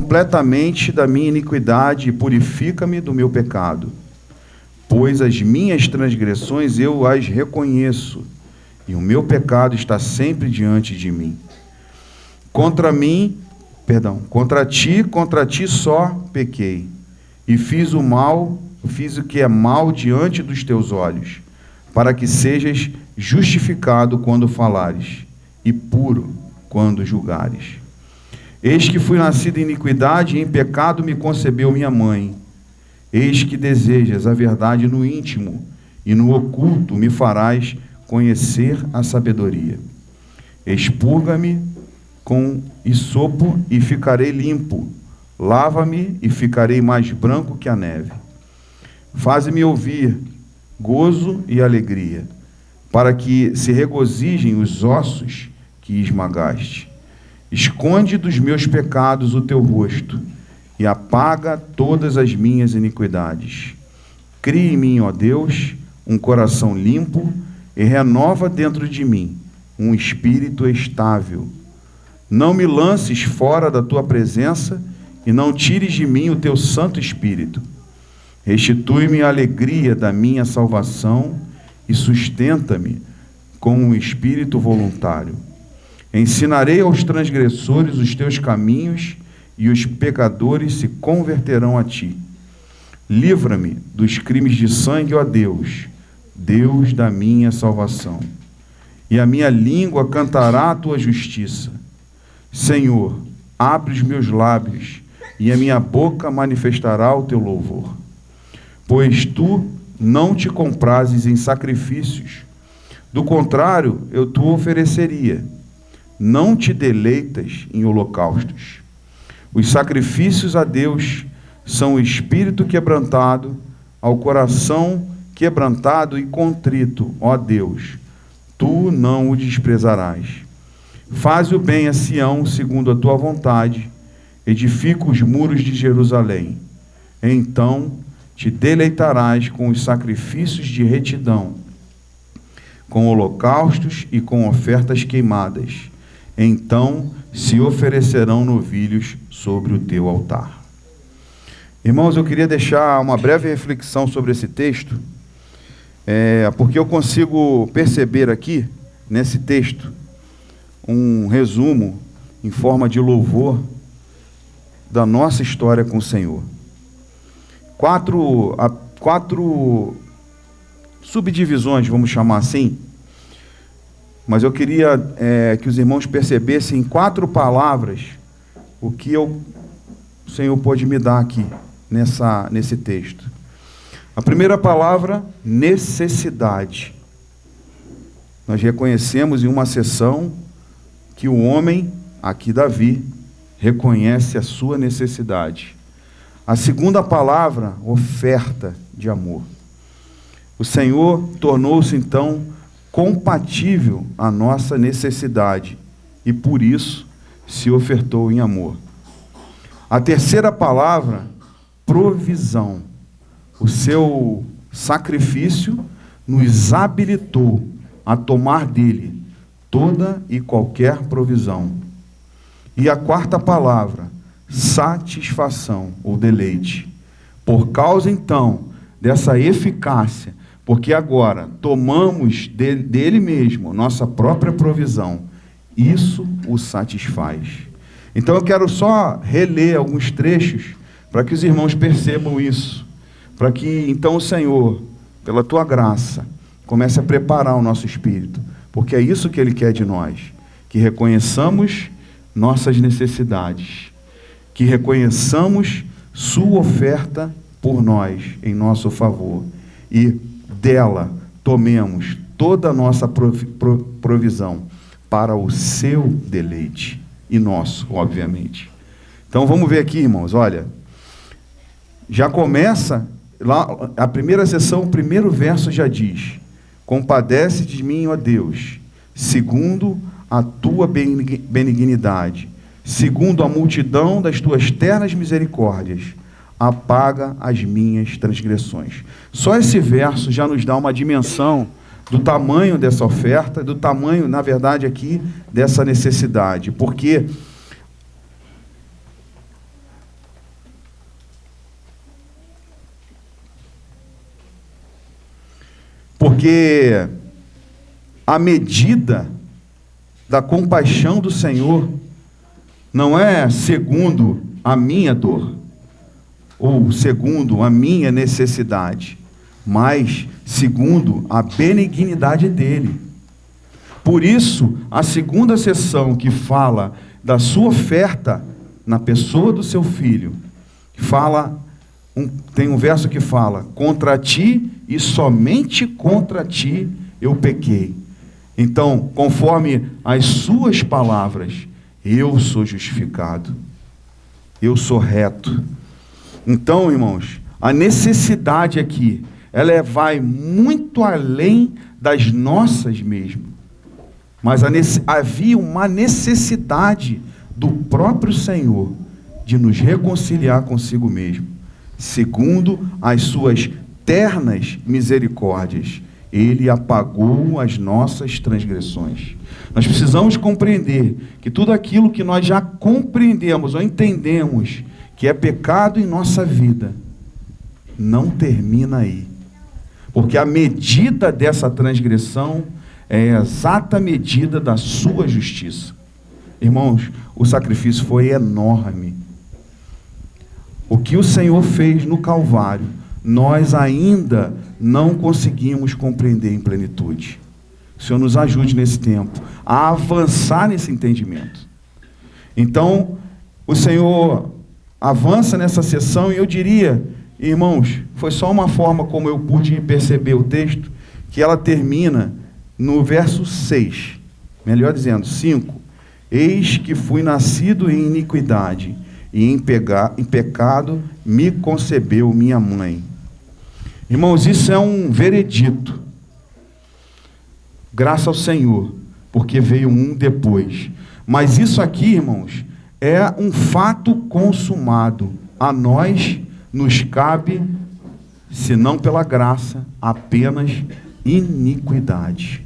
completamente da minha iniquidade e purifica-me do meu pecado. Pois as minhas transgressões eu as reconheço, e o meu pecado está sempre diante de mim. Contra ti só pequei, e fiz o que é mal diante dos teus olhos, para que sejas justificado quando falares, e puro quando julgares. Eis que fui nascido em iniquidade, e em pecado me concebeu minha mãe. Eis que desejas a verdade no íntimo, e no oculto me farás conhecer a sabedoria. Expurga-me com hisopo e ficarei limpo. Lava-me e ficarei mais branco que a neve. Faze-me ouvir gozo e alegria, para que se regozijem os ossos que esmagaste. Esconde dos meus pecados o teu rosto, e apaga todas as minhas iniquidades. Cria em mim, ó Deus, um coração limpo, e renova dentro de mim um espírito estável. Não me lances fora da tua presença, e não tires de mim o teu Santo Espírito. Restitui-me a alegria da minha salvação, e sustenta-me com um espírito voluntário. Ensinarei aos transgressores os teus caminhos, e os pecadores se converterão a ti. Livra-me dos crimes de sangue, ó Deus, Deus da minha salvação. E a minha língua cantará a tua justiça. Senhor, abre os meus lábios, e a minha boca manifestará o teu louvor. Pois tu não te comprases em sacrifícios, do contrário, eu te ofereceria. Não te deleitas em holocaustos. Os sacrifícios a Deus são o espírito quebrantado, ao coração quebrantado e contrito, ó Deus, tu não o desprezarás. Faze o bem a Sião segundo a tua vontade, edifica os muros de Jerusalém. Então te deleitarás com os sacrifícios de retidão, com holocaustos e com ofertas queimadas. Então se oferecerão novilhos sobre o teu altar. Irmãos, eu queria deixar uma breve reflexão sobre esse texto, porque eu consigo perceber aqui, nesse texto, um resumo em forma de louvor da nossa história com o Senhor. Quatro subdivisões, vamos chamar assim, mas eu queria que os irmãos percebessem em 4 palavras o que o Senhor pôde me dar aqui, nesse texto. A primeira palavra, necessidade. Nós reconhecemos em uma sessão que o homem, aqui Davi, reconhece a sua necessidade. A segunda palavra, oferta de amor. O Senhor tornou-se então compatível à nossa necessidade e por isso se ofertou em amor. A terceira palavra, provisão. O seu sacrifício nos habilitou a tomar dele toda e qualquer provisão. E a quarta palavra, satisfação ou deleite. Por causa então dessa eficácia, porque agora tomamos dele mesmo nossa própria provisão, isso o satisfaz. Então eu quero só reler alguns trechos para que os irmãos percebam isso, para que então o Senhor, pela tua graça, comece a preparar o nosso espírito, porque é isso que Ele quer de nós, que reconheçamos nossas necessidades, que reconheçamos sua oferta por nós, em nosso favor, e dela tomemos toda a nossa provisão para o seu deleite, e nosso, obviamente. Então vamos ver aqui, irmãos, olha, já começa, lá a primeira sessão, o primeiro verso já diz: compadece de mim, ó Deus, segundo a tua benignidade, segundo a multidão das tuas ternas misericórdias, apaga as minhas transgressões. Só esse verso já nos dá uma dimensão do tamanho dessa oferta, do tamanho, na verdade, aqui, dessa necessidade. Porque Porque a medida da compaixão do Senhor não é segundo a minha dor, ou segundo a minha necessidade, mas segundo a benignidade dele. Por isso, a segunda sessão que fala da sua oferta na pessoa do seu filho, tem um verso que fala: contra ti e somente contra ti eu pequei. Então, conforme as suas palavras, eu sou justificado, eu sou reto. Então, irmãos, a necessidade aqui, ela vai muito além das nossas mesmo. Mas havia uma necessidade do próprio Senhor de nos reconciliar consigo mesmo, segundo as suas ternas misericórdias. Ele apagou as nossas transgressões. Nós precisamos compreender que tudo aquilo que nós já compreendemos ou entendemos que é pecado em nossa vida, não termina aí. Porque a medida dessa transgressão é a exata medida da sua justiça. Irmãos, o sacrifício foi enorme. O que o Senhor fez no Calvário, nós ainda não conseguimos compreender em plenitude. O Senhor nos ajude nesse tempo a avançar nesse entendimento. Então, o Senhor avança nessa sessão e eu diria, irmãos, foi só uma forma como eu pude perceber o texto, que ela termina no verso 6, melhor dizendo, 5. Eis que fui nascido em iniquidade, e em pecado me concebeu minha mãe. Irmãos, isso é um veredito. Graças ao Senhor, porque veio um depois. Mas isso aqui, irmãos, é um fato consumado. A nós nos cabe, se não pela graça, apenas iniquidade.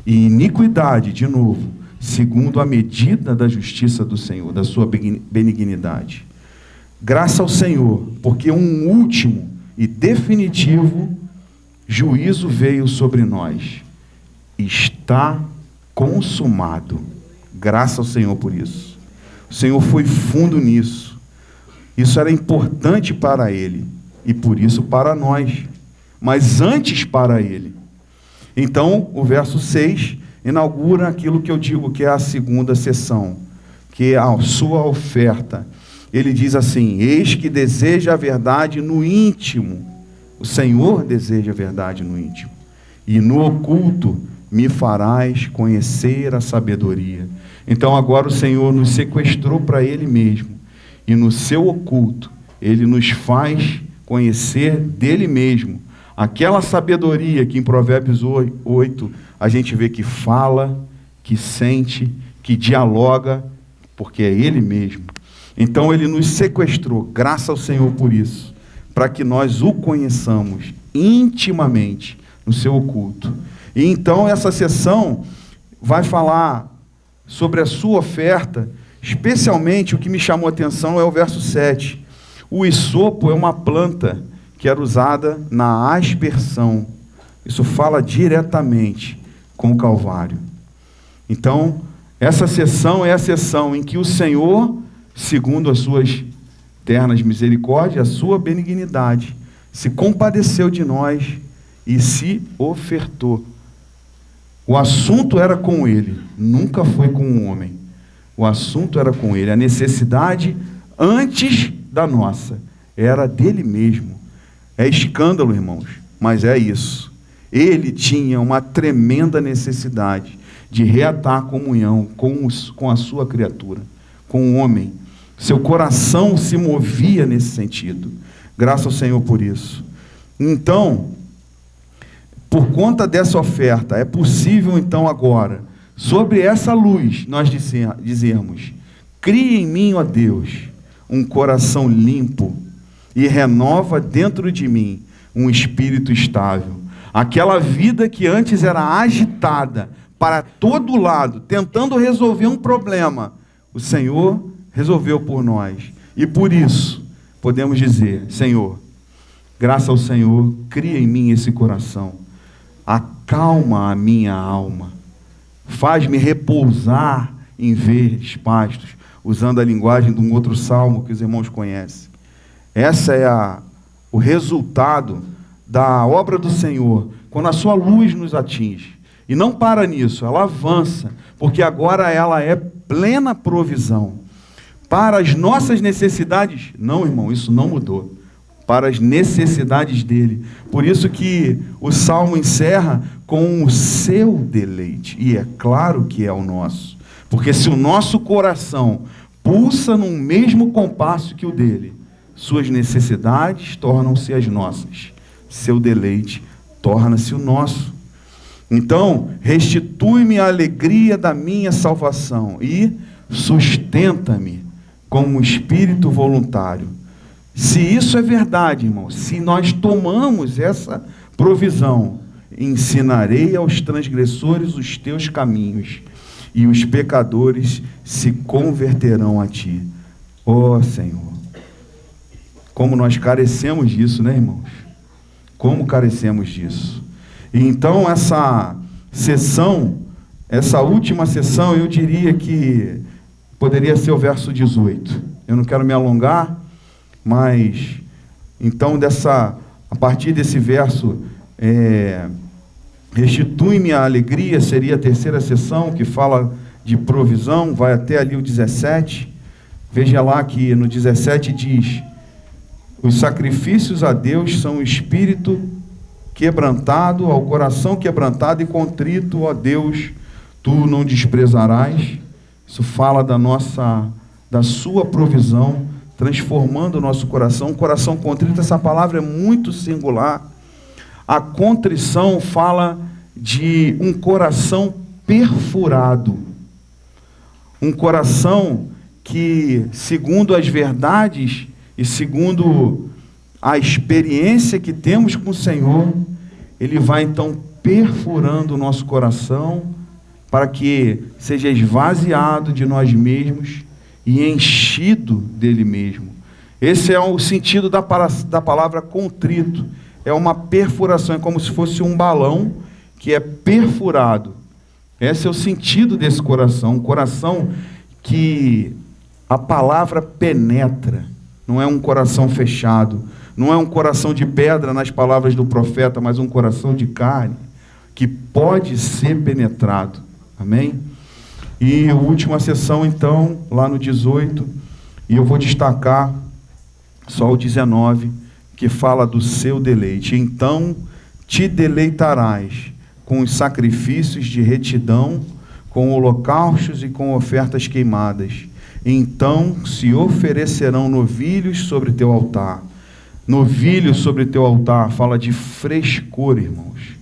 E iniquidade, de novo, segundo a medida da justiça do Senhor, da sua benignidade. Graças ao Senhor, porque um último e definitivo juízo veio sobre nós. Está consumado. Graças ao Senhor por isso. O Senhor foi fundo nisso. Isso era importante para Ele e por isso para nós, mas antes para Ele. Então, o verso 6 inaugura aquilo que eu digo que é a segunda sessão, que é a sua oferta. Ele diz assim: eis que deseja a verdade no íntimo. O Senhor deseja a verdade no íntimo. E no oculto me farás conhecer a sabedoria. Então agora o Senhor nos sequestrou para Ele mesmo. E no seu oculto, Ele nos faz conhecer dele mesmo. Aquela sabedoria que em Provérbios 8 a gente vê que fala, que sente, que dialoga, porque é Ele mesmo. Então Ele nos sequestrou, graças ao Senhor por isso, para que nós o conheçamos intimamente no seu oculto. E então essa sessão vai falar sobre a sua oferta, especialmente o que me chamou a atenção é o verso 7. O hisopo é uma planta que era usada na aspersão. Isso fala diretamente com o Calvário. Então, essa sessão é a sessão em que o Senhor, segundo as suas ternas misericórdias, a sua benignidade, se compadeceu de nós e se ofertou. O assunto era com Ele, nunca foi com o homem. O assunto era com Ele. A necessidade antes da nossa era dele mesmo. É escândalo, irmãos, mas é isso. Ele tinha uma tremenda necessidade de reatar a comunhão com a sua criatura, com o homem. Seu coração se movia nesse sentido. Graças ao Senhor por isso. Então, por conta dessa oferta, é possível então agora, sobre essa luz, nós dizermos: cria em mim, ó Deus, um coração limpo e renova dentro de mim um espírito estável. Aquela vida que antes era agitada para todo lado, tentando resolver um problema, o Senhor resolveu por nós. E por isso, podemos dizer: Senhor, graças ao Senhor, cria em mim esse coração. acalma a minha alma, faz-me repousar em verdes pastos, usando a linguagem de um outro salmo que os irmãos conhecem. Essa é o resultado da obra do Senhor, quando a sua luz nos atinge. E não para nisso, ela avança, porque agora ela é plena provisão. Para as nossas necessidades, não, irmão, isso não mudou. Para as necessidades dele. Por isso que o Salmo encerra com o seu deleite. E é claro que é o nosso. Porque se o nosso coração pulsa no mesmo compasso que o dele, suas necessidades tornam-se as nossas. Seu deleite torna-se o nosso. Então, restitui-me a alegria da minha salvação e sustenta-me com um espírito voluntário. Se isso é verdade, irmão, se nós tomamos essa provisão, ensinarei aos transgressores os teus caminhos, e os pecadores se converterão a ti. Ó Senhor, como nós carecemos disso, né, irmãos? Como carecemos disso. E então essa sessão, essa última sessão, eu diria que poderia ser o verso 18. Eu não quero me alongar, mas então a partir desse verso, restitui-me a alegria, seria a terceira sessão, que fala de provisão, vai até ali o 17. Veja lá que no 17 diz: os sacrifícios a Deus são o espírito quebrantado, ao coração quebrantado e contrito, ó Deus, tu não desprezarás. Isso fala da sua provisão, transformando o nosso coração. Um coração contrito, essa palavra é muito singular. A contrição fala de um coração perfurado. Um coração que, segundo as verdades e segundo a experiência que temos com o Senhor, ele vai então perfurando o nosso coração para que seja esvaziado de nós mesmos e enchido dele mesmo. Esse é o sentido da palavra contrito. É uma perfuração, é como se fosse um balão que é perfurado. Esse é o sentido desse coração, um coração que a palavra penetra. Não é um coração fechado, não é um coração de pedra nas palavras do profeta, mas um coração de carne, que pode ser penetrado. Amém? E a última sessão, então, lá no 18, e eu vou destacar só o 19, que fala do seu deleite. Então te deleitarás com os sacrifícios de retidão, com holocaustos e com ofertas queimadas. Então se oferecerão novilhos sobre teu altar. Novilho sobre teu altar fala de frescor, irmãos.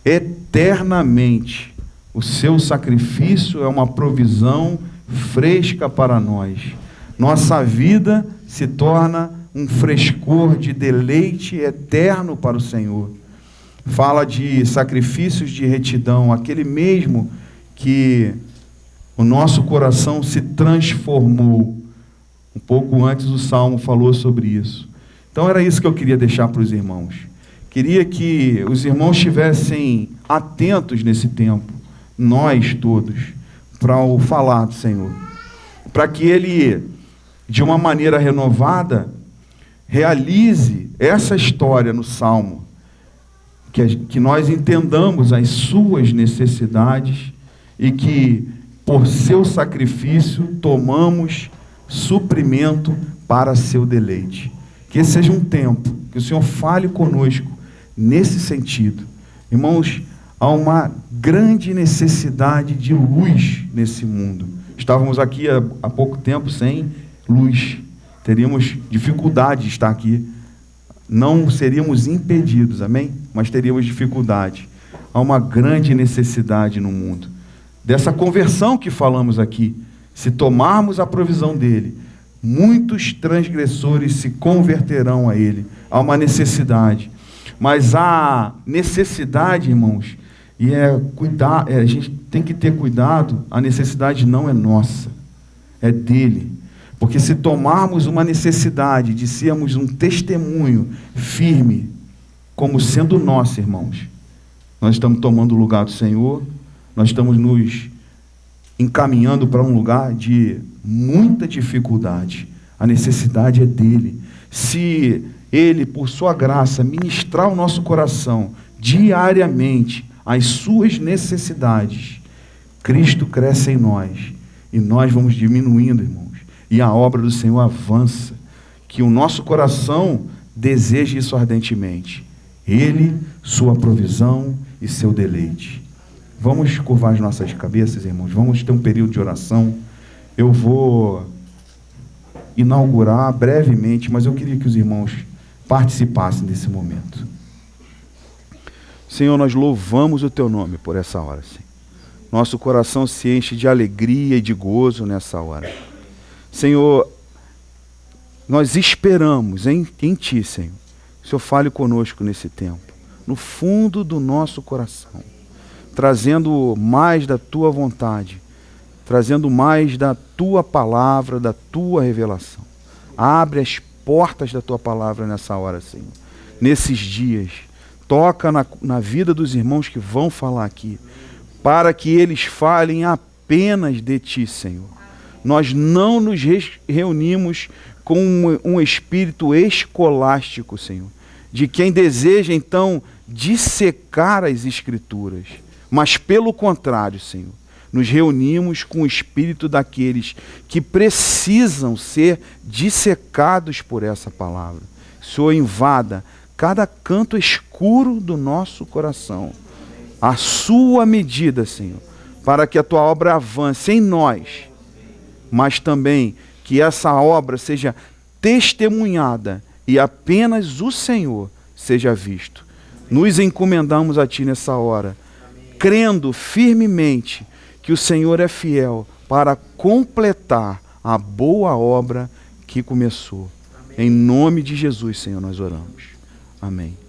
Eternamente o seu sacrifício é uma provisão fresca para nós. Nossa vida se torna um frescor de deleite eterno para o Senhor. Fala de sacrifícios de retidão, aquele mesmo que o nosso coração se transformou. Um pouco antes o Salmo falou sobre isso. Então era isso que eu queria deixar para os irmãos. Queria que os irmãos estivessem atentos nesse tempo, nós todos, para o falar do Senhor. Para que Ele, de uma maneira renovada, realize essa história no Salmo, que nós entendamos as suas necessidades e que, por seu sacrifício, tomamos suprimento para seu deleite. Que esse seja um tempo que o Senhor fale conosco nesse sentido. Irmãos, há uma grande necessidade de luz nesse mundo. Estávamos aqui há pouco tempo sem luz. Teríamos dificuldade de estar aqui. Não seríamos impedidos, amém? Mas teríamos dificuldade. Há uma grande necessidade no mundo. Dessa conversão que falamos aqui. Se tomarmos a provisão dele, muitos transgressores se converterão a ele. Há uma necessidade. Mas a necessidade, irmãos, e a gente tem que ter cuidado, a necessidade não é nossa, é dele. Porque se tomarmos uma necessidade de sermos um testemunho firme como sendo nossa, irmãos. Nós estamos tomando o lugar do Senhor, nós estamos nos encaminhando para um lugar de muita dificuldade. A necessidade é dele. Se ele, por sua graça, ministrar o nosso coração diariamente as suas necessidades, Cristo cresce em nós e nós vamos diminuindo, irmãos, e a obra do Senhor avança. Que o nosso coração deseje isso ardentemente. Ele, sua provisão e seu deleite. Vamos curvar as nossas cabeças, irmãos. Vamos ter um período de oração. Eu vou inaugurar brevemente, mas eu queria que os irmãos participassem desse momento. Senhor, nós louvamos o Teu nome por essa hora, Senhor. Nosso coração se enche de alegria e de gozo nessa hora. Senhor, nós esperamos em Ti, Senhor. O Senhor fale conosco nesse tempo, no fundo do nosso coração, trazendo mais da Tua vontade, trazendo mais da Tua palavra, da Tua revelação. Abre as portas da Tua palavra nessa hora, Senhor. Nesses dias, toca na vida dos irmãos que vão falar aqui, para que eles falem apenas de Ti, Senhor. Nós não nos reunimos com um espírito escolástico, Senhor, de quem deseja, então, dissecar as Escrituras. Mas, pelo contrário, Senhor, nos reunimos com o espírito daqueles que precisam ser dissecados por essa palavra. Senhor, invada cada canto escuro do nosso coração, a sua medida, Senhor, para que a Tua obra avance em nós, mas também que essa obra seja testemunhada e apenas o Senhor seja visto. Nos encomendamos a Ti nessa hora, crendo firmemente que o Senhor é fiel para completar a boa obra que começou. Amém. Em nome de Jesus, Senhor, nós oramos. Amém.